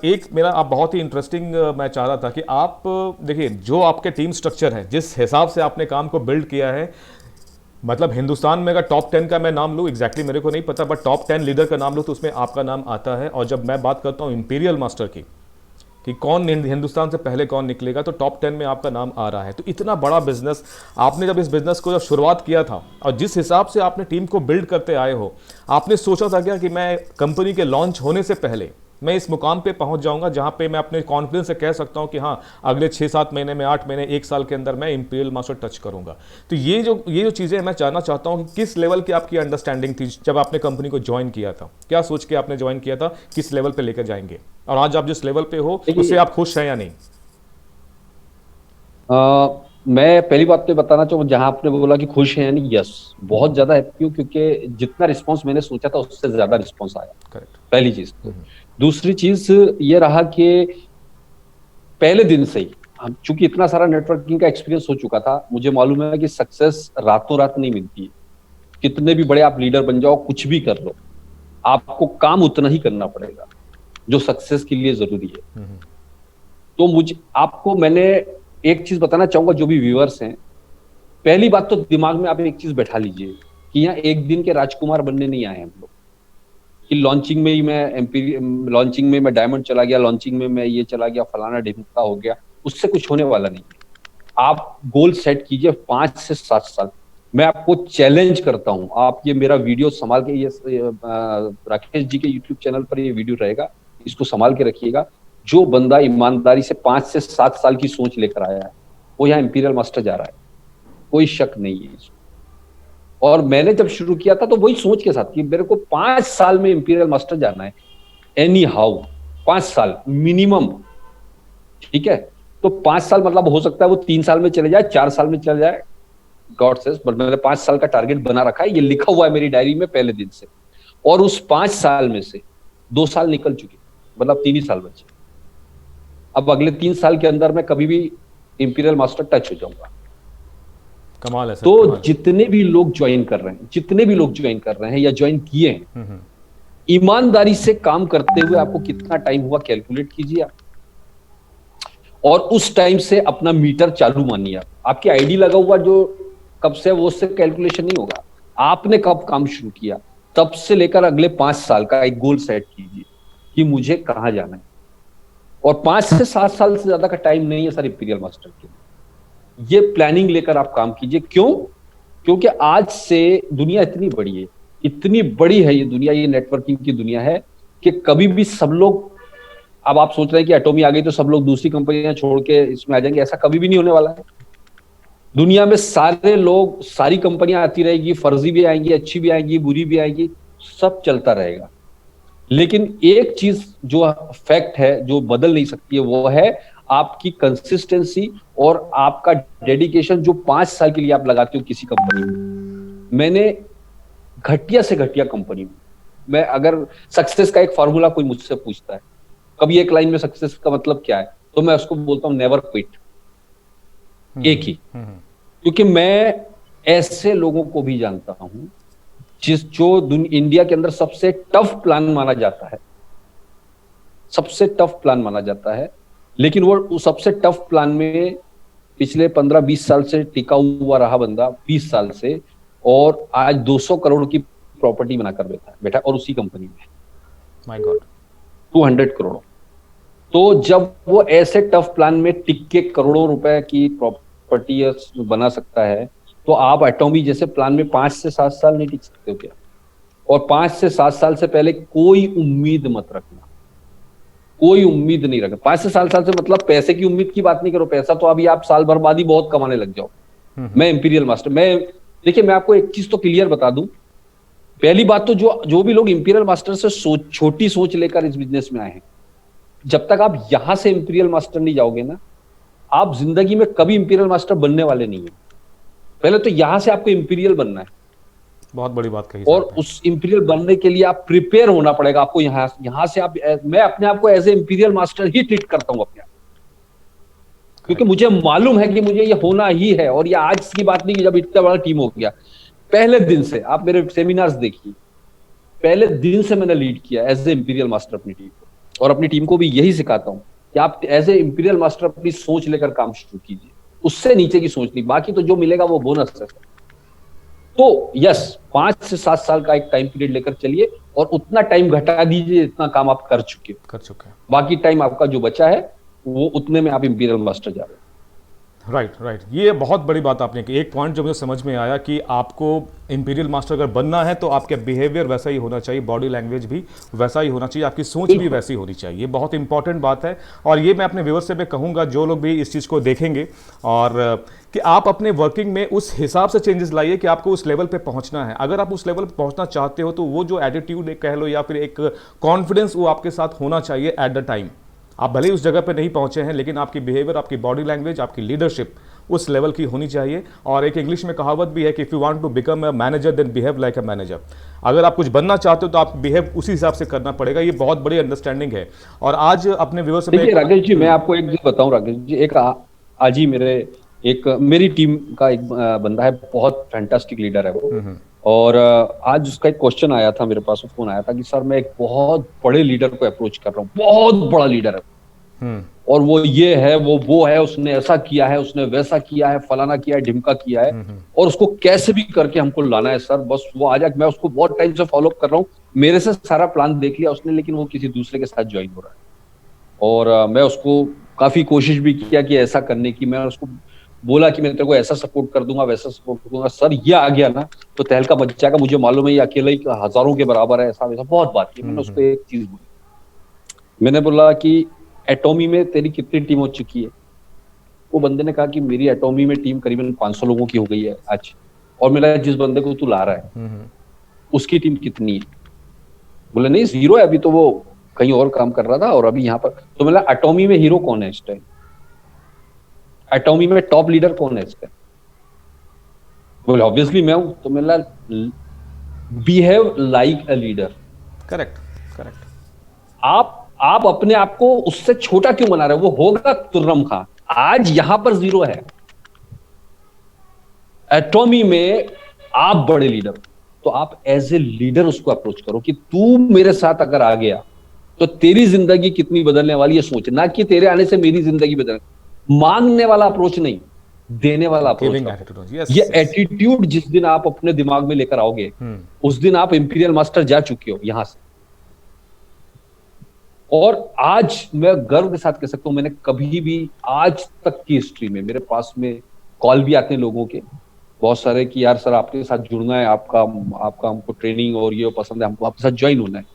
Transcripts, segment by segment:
एक मेरा आप बहुत ही इंटरेस्टिंग मैं चाह रहा था कि आप देखिए जो आपके टीम स्ट्रक्चर है, जिस हिसाब से आपने काम को बिल्ड किया है, मतलब हिंदुस्तान में अगर टॉप 10 का मैं नाम लूँ, एग्जैक्टली मेरे को नहीं पता, बट टॉप 10 लीडर का नाम लूँ तो उसमें आपका नाम आता है। और जब मैं बात करता हूँ इंपीरियल मास्टर की कि कौन हिंदुस्तान से पहले कौन निकलेगा, तो टॉप 10 में आपका नाम आ रहा है। तो इतना बड़ा बिजनेस, आपने जब इस बिजनेस को जब शुरुआत किया था और जिस हिसाब से आपने टीम को बिल्ड करते आए हो, आपने सोचा था क्या कि मैं कंपनी के लॉन्च होने से पहले मैं इस मुकाम पे पहुंच जाऊंगा जहां पे मैं अपने कॉन्फिडेंस से कह सकता हूं कि हाँ, अगले 6-7 महीने में, 8 महीने, 1 साल के अंदर मैं इंपीरियल मास्टर टच करूंगा? तो ये जो चीज़ें मैं जानना चाहता हूं कि किस लेवल की आपकी अंडरस्टैंडिंग थी जब आपने कंपनी को ज्वाइन किया था, क्या सोच के आपने ज्वाइन किया था, किस लेवल पे लेकर जाएंगे, और आज आप जिस लेवल पे हो उससे देखिए, आप खुश हैं या नहीं? मैं पहली बात तो ये बताना चाहूँ, जहां आपने बोला कि खुश हैं, यानी यस, बहुत ज्यादा हैप्पी हूँ, क्योंकि जितना रिस्पांस मैंने सोचा था उससे ज्यादा रिस्पांस आया। करेक्ट। पहली चीज तो। दूसरी चीज ये रहा कि पहले दिन से ही चूंकि इतना सारा नेटवर्किंग का एक्सपीरियंस हो चुका था, मुझे मालूम है कि सक्सेस रातों रात नहीं मिलती है। कितने भी बड़े आप लीडर बन जाओ, कुछ भी कर लो, आपको काम उतना ही करना पड़ेगा जो सक्सेस के लिए जरूरी है। तो मुझे आपको मैंने एक चीज बताना चाहूंगा, जो भी व्यूअर्स हैं, पहली बात तो दिमाग में आप एक चीज बैठा लीजिए कि यहाँ एक दिन के राजकुमार बनने नहीं आए हम लोग, कि लॉन्चिंग में ही मैं एमपी, लॉन्चिंग में मैं डायमंड चला गया, लॉन्चिंग में मैं ये चला गया, फलाना ढिमका हो गया। उससे कुछ होने वाला नहीं है। आप गोल सेट कीजिए 5 से 7 साल। मैं आपको चैलेंज करता हूं, आप ये मेरा वीडियो संभाल के, ये राकेश जी के यूट्यूब चैनल पर ये वीडियो रहेगा, इसको संभाल के रखिएगा। जो बंदा ईमानदारी से 5 से 7 साल की सोच लेकर आया है, वो यहाँ इंपीरियल मास्टर जा रहा है, कोई शक नहीं है इसमें। और मैंने जब शुरू किया था तो वही सोच के साथ कि मेरे को 5 साल में इंपीरियल मास्टर जाना है, एनी हाउ, 5 साल मिनिमम। ठीक है, तो 5 साल मतलब हो सकता है वो 3 साल में चले जाए, 4 साल में चले जाए, गॉड सेज, बट मैंने 5 साल का टारगेट बना रखा है, ये लिखा हुआ है मेरी डायरी में पहले दिन से। और उस 5 साल में से 2 साल निकल चुके, मतलब 3 ही साल बचे। अब अगले 3 साल के अंदर मैं कभी भी इंपीरियल मास्टर टच हो जाऊंगा। कमाल है सर, तो कमाल। जितने भी लोग ज्वाइन कर रहे हैं, जितने भी लोग ज्वाइन कर रहे हैं या ज्वाइन किए हैं, ईमानदारी से काम करते हुए आपको कितना टाइम हुआ कैलकुलेट कीजिए आप, और उस टाइम से अपना मीटर चालू मानिए। आपकी आईडी लगा हुआ जो कब से, वो उससे कैलकुलेशन नहीं होगा। आपने कब काम शुरू किया, तब से लेकर अगले 5 साल का एक गोल सेट कीजिए कि मुझे कहां जाना है। और 5 से 7 साल से ज्यादा का टाइम नहीं है सर इंपीरियल मास्टर के लिए। ये प्लानिंग लेकर आप काम कीजिए। क्यों? क्योंकि आज से दुनिया इतनी बड़ी है, इतनी बड़ी है ये दुनिया, ये नेटवर्किंग की दुनिया है, कि कभी भी सब लोग, अब आप सोच रहे हैं कि एटॉमी आ गई तो सब लोग दूसरी कंपनियां छोड़ के इसमें आ जाएंगे, ऐसा कभी भी नहीं होने वाला है। दुनिया में सारे लोग, सारी कंपनियां आती रहेगी, फर्जी भी आएंगी, अच्छी भी आएंगी, बुरी भी आएंगी, सब चलता रहेगा। लेकिन एक चीज जो फैक्ट है, जो बदल नहीं सकती है, वो है आपकी कंसिस्टेंसी और आपका डेडिकेशन, जो 5 साल के लिए आप लगाते हो किसी कंपनी में। मैंने घटिया से घटिया कंपनी में, मैं अगर सक्सेस का एक फॉर्मूला कोई मुझसे पूछता है, कभी एक लाइन में सक्सेस का मतलब क्या है, तो मैं उसको बोलता हूं नेवर क्विट। एक ही, क्योंकि मैं ऐसे लोगों को भी जानता हूं जो इंडिया के अंदर सबसे टफ प्लान माना जाता है, सबसे टफ प्लान माना जाता है, लेकिन वो सबसे टफ प्लान में पिछले 15-20 साल से टिका हुआ रहा बंदा, 20 साल से, और आज 200 करोड़ की प्रॉपर्टी बनाकर बैठा बैठा और उसी कंपनी में माय गॉड। 200 करोड़। तो जब वो ऐसे टफ प्लान में टिक के करोड़ों रुपए की प्रॉपर्टी बना सकता है, तो आप एटॉमी जैसे प्लान में 5 से 7 साल नहीं टिक सकते हो क्या? और 5 से 7 साल से पहले कोई उम्मीद मत रखना, कोई उम्मीद नहीं रखना। 5 से 7 साल से मतलब पैसे की उम्मीद की बात नहीं करो, पैसा तो अभी आप साल भर बाद ही बहुत कमाने लग जाओ। मैं इंपीरियल मास्टर, मैं, देखिए मैं आपको एक चीज तो क्लियर बता दूं। पहली बात तो जो जो भी लोग इंपीरियल मास्टर से छोटी सोच लेकर इस बिजनेस में आए हैं, जब तक आप यहां से इंपीरियल मास्टर नहीं जाओगे ना, आप जिंदगी में कभी इंपीरियल मास्टर बनने वाले नहीं है। पहले तो यहां से आपको इंपीरियल बनना है, बहुत बड़ी बात कही और सर आपने। उस इंपीरियल बनने के लिए आप प्रिपेयर होना पड़ेगा आपको। यहां से आप, मैं अपने आप को एज ए इंपीरियल मास्टर ही ट्रीट करता हूं अपने आप, क्योंकि करेक्ट। मुझे मालूम है कि मुझे ये होना ही है। और ये आज की बात नहीं कि जब इतना बड़ा टीम हो गया, पहले दिन से आप मेरे सेमिनार्स देखिए, पहले दिन से मैंने लीड किया एज ए इंपीरियल मास्टर अपनी टीम को। और अपनी टीम को भी यही सिखाता हूँ कि आप एज ए इंपीरियल मास्टर अपनी सोच लेकर काम शुरू कीजिए, उससे नीचे की सोच नहीं, बाकी तो जो मिलेगा वो बोनस है। तो यस, 5 से 7 साल का एक टाइम पीरियड लेकर चलिए और उतना टाइम घटा दीजिए जितना काम आप कर चुके हैं। बाकी टाइम आपका जो बचा है वो उतने में आप इंपीरियल मास्टर जा रहे हैं। राइट, ये बहुत बड़ी बात आपने की। एक पॉइंट जो मुझे समझ में आया कि आपको इंपीरियल मास्टर अगर बनना है तो आपके बिहेवियर वैसा ही होना चाहिए, बॉडी लैंग्वेज भी वैसा ही होना चाहिए, आपकी सोच भी वैसी होनी चाहिए। ये बहुत इंपॉर्टेंट बात है और ये मैं अपने व्यूअर्स से मैं कहूँगा, जो लोग भी इस चीज़ को देखेंगे, और कि आप अपने वर्किंग में उस हिसाब से चेंजेस लाइए कि आपको उस लेवल पे पहुंचना है। अगर आप उस लेवल पे पहुंचना चाहते हो तो वो जो एटीट्यूड कह लो या फिर एक कॉन्फिडेंस वो आपके साथ होना चाहिए एट द टाइम। आप भले ही उस जगह पे नहीं पहुंचे हैं, लेकिन आपकी बिहेवियर, आपकी बॉडी लैंग्वेज, आपकी लीडरशिप उस लेवल की होनी चाहिए। और एक इंग्लिश में कहावत भी है कि if you want to become a manager then behave like a manager. अगर आप कुछ बनना चाहते हो तो आप बिहेव उसी हिसाब से करना पड़ेगा। ये बहुत बड़ी अंडरस्टैंडिंग है। और आज अपने व्यूअर्स से देखिए राकेश जी, मैं आपको एक चीज बताऊं राकेश जी, आज ही मेरी टीम का एक बंदा है, बहुत फैंटास्टिक लीडर है वो। और आज उसका एक क्वेश्चन आया था मेरे पास, फोन आया था कि सर मैं एक बहुत बड़े लीडर को अप्रोच कर रहा हूँ, बहुत बड़ा लीडर है और वो ये है, वो है, उसने ऐसा किया है, उसने वैसा किया है, फलाना किया है, ढिमका किया है, और उसको कैसे भी करके हमको लाना है सर, बस वो आ जाए। मैं उसको बहुत टाइम से फॉलो कर रहा हूँ, मेरे से सारा प्लान देख लिया उसने, लेकिन वो किसी दूसरे के साथ ज्वाइन हो रहा है। और मैं उसको काफी कोशिश भी किया कि ऐसा करने की, मैं उसको बोला कि मैं तेरे को ऐसा सपोर्ट कर दूंगा, वैसा सपोर्ट कर दूंगा। सर ये आ गया ना तो तहलका मच जाएगा, मुझे मालूम है ये अकेला ही हजारों के बराबर है, ऐसा वैसा बहुत बात की। मैंने उसको एक चीज बोली, मैंने बोला कि एटॉमी में तेरी कितनी टीम हो चुकी है? वो बंदे ने कहा कि मेरी एटॉमी में टीम करीबन 500 लोगों की हो गई है आज। और मेरा जिस बंदे को तू ला रहा है उसकी टीम कितनी है? बोले नहीं, 0 है, अभी तो वो कहीं और काम कर रहा था और अभी यहाँ पर। तो बोला एटॉमी में हीरो कौन है इस टाइम? एटॉमी में टॉप लीडर कौन है इस टाइम? बोले ऑब्वियसली मैं हूं। तो मैंने behave like a leader. Correct. आप अपने आप को उससे छोटा क्यों बना रहे हो? वो होगा तुर्रम खां, आज यहां पर 0 है, एटॉमी में आप बड़े लीडर। तो आप एज ए लीडर उसको अप्रोच करो कि तू मेरे साथ अगर आ गया तो तेरी जिंदगी कितनी बदलने वाली है सोच, ना कि तेरे आने से मेरी जिंदगी बदल। मांगने वाला अप्रोच नहीं, देने वाला अप्रोच। ये एटीट्यूड जिस दिन आप अपने दिमाग में लेकर आओगे उस दिन आप इंपीरियल मास्टर जा चुके हो यहां से। और आज मैं गर्व के साथ कह सकता हूं, मैंने कभी भी आज तक की हिस्ट्री में, मेरे पास में कॉल भी आते हैं लोगों के बहुत सारे कि यार सर आपके साथ जुड़ना है, आपका हमको ट्रेनिंग और ये पसंद है, हमको आपके साथ ज्वाइन होना है,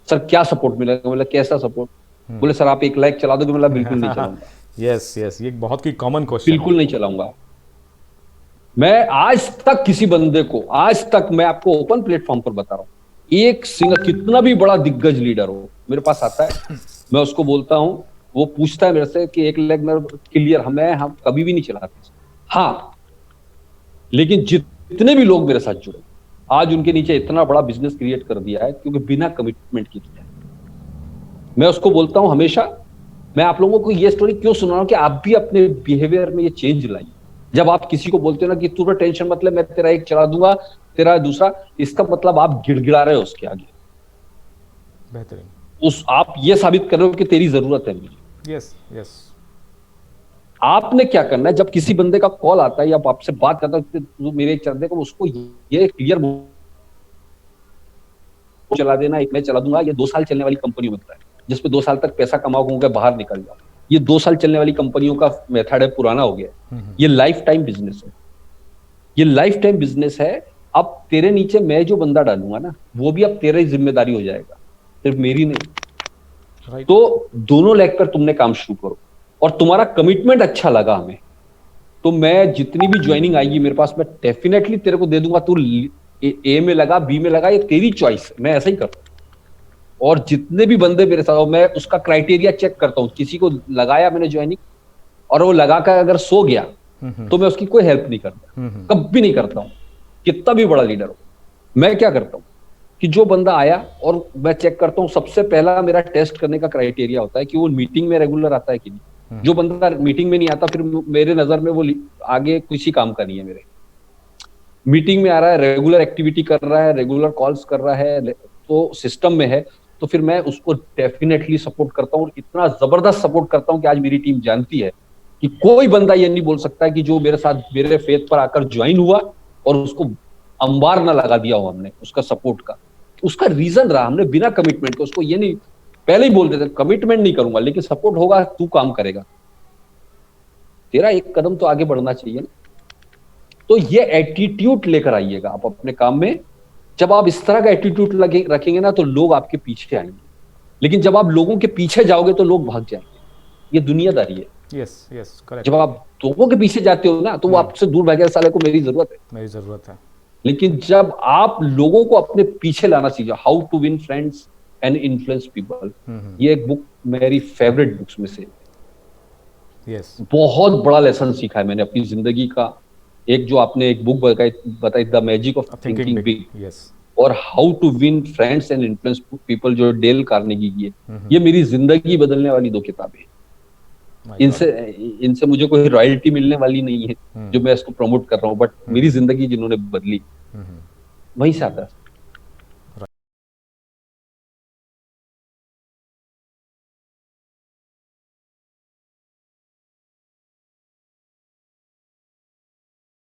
सर क्या सपोर्ट मिलेगा? बोला कैसा सपोर्ट? बोले सर आप 1 लाख चला दोगे? बोला बिल्कुल नहीं चलाऊंगा। यस, ये बहुत ही कॉमन क्वेश्चन। बिल्कुल नहीं चलाऊंगा। मैं आज तक किसी बंदे को, आज तक मैं आपको ओपन प्लेटफॉर्म पर बता रहा हूं, एक सिंगल, कितना भी बड़ा दिग्गज लीडर हो मेरे पास आता है, मैं उसको बोलता हूं, वो पूछता है मेरे से कि 1 लाख में क्लियर, हम कभी भी नहीं चलाते। हाँ, लेकिन जितने भी लोग मेरे साथ जुड़े आज उनके नीचे इतना बड़ा बिजनेस क्रिएट कर दिया है क्योंकि बिना कमिटमेंट के किया। मैं उसको बोलता हूं हमेशा, मैं आप लोगों को ये स्टोरी क्यों सुना रहा हूं कि आप भी अपने बिहेवियर में ये चेंज लाइए। जब आप किसी को बोलते हो ना कि तू तो टेंशन मत ले, मैं तेरा 1 चला दूंगा, तेरा दूसरा, इसका मतलब आप गिड़गिड़ा रहे हो उसके आगे। बेहतरीन। आप ये साबित कर रहे हो कि तेरी जरूरत है मुझे। यस। आपने क्या करना है, जब किसी बंदे का कॉल आता है या आपसे बात करता है तो मेरे एक चलने को उसको ये क्लियर चला देना, एक मैं चला दूंगा, ये 2 साल चलने वाली कंपनी होता है जिसपे 2 साल तक पैसा कमाओगे, बाहर निकल जाओ। ये 2 साल चलने वाली कंपनियों का मेथड है, पुराना हो गया। ये लाइफ टाइम बिजनेस है, ये लाइफ टाइम बिजनेस है। अब तेरे नीचे मैं जो बंदा डालूंगा ना, वो भी अब तेरी जिम्मेदारी हो जाएगा, सिर्फ मेरी नहीं। तो दोनों लेग पर तुमने काम शुरू करो और तुम्हारा कमिटमेंट अच्छा लगा हमें, तो मैं जितनी भी ज्वाइनिंग आएगी मेरे पास, मैं डेफिनेटली तेरे को दे दूंगा। तू ए में लगा, बी में लगा, ये तेरी चॉइस है, मैं ऐसा ही करता हूं। और जितने भी बंदे मेरे साथ, मैं उसका क्राइटेरिया चेक करता हूं। किसी को लगाया मैंने ज्वाइनिंग और वो लगाकर अगर सो गया तो मैं उसकी कोई हेल्प नहीं करता, कभी नहीं करता हूं, कितना भी बड़ा लीडर हो। मैं क्या करता हूं कि जो बंदा आया और मैं चेक करता हूं, सबसे पहला मेरा टेस्ट करने का क्राइटेरिया होता है कि वो मीटिंग में रेगुलर आता है कि नहीं। जो बंदा मीटिंग में नहीं आता, फिर मेरे नजर में वो आगे किसी काम का नहीं है। मेरे मीटिंग में आ रहा है, रेगुलर एक्टिविटी कर रहा है, रेगुलर कॉल्स कर रहा है, तो सिस्टम में है, तो फिर मैं उसको डेफिनेटली सपोर्ट करता हूँ, और इतना जबरदस्त सपोर्ट करता हूँ कि आज मेरी टीम जानती है कि कोई बंदा ये नहीं बोल सकता कि जो मेरे साथ मेरे फेथ पर आकर ज्वाइन हुआ और उसको अंबार ना लगा दिया हो हमने उसका सपोर्ट का। उसका रीजन रहा, हमने बिना कमिटमेंट के उसको ये नहीं, पहले ही बोल देते कमिटमेंट नहीं करूंगा लेकिन सपोर्ट होगा, तू काम करेगा, तेरा एक कदम तो आगे बढ़ना चाहिए ना। तो ये एटीट्यूड लेकर आइएगा आप अपने काम में। जब आप इस तरह का एटीट्यूड रखेंगे ना तो लोग आपके पीछे आएंगे, लेकिन जब आप लोगों के पीछे जाओगे तो लोग भाग जाएंगे। ये दुनियादारी है। Yes yes correct. जब आप लोगों के पीछे जाते हो ना तो वो आपसे दूर भागे, साले को मेरी जरूरत है। मेरी जरूरत है। लेकिन जब आप लोगों को अपने पीछे लाना सीखो, how to win friends and influence people, ये एक बुक मेरी फेवरेट बुक्स में से। यस बहुत बड़ा लेसन सीखा है मैंने अपनी जिंदगी का। एक जो आपने एक बुक बताई the magic of thinking big, yes और how to win friends and influence people जो डेल कार्नेगी की है, ये मेरी जिंदगी बदलने वाली 2 किताबें हैं। इनसे मुझे कोई रॉयल्टी मिलने वाली नहीं है जो मैं इसको प्रमोट कर रहा हूँ, बट मेरी जिंदगी जिन्होंने बदली वहीं से आता है।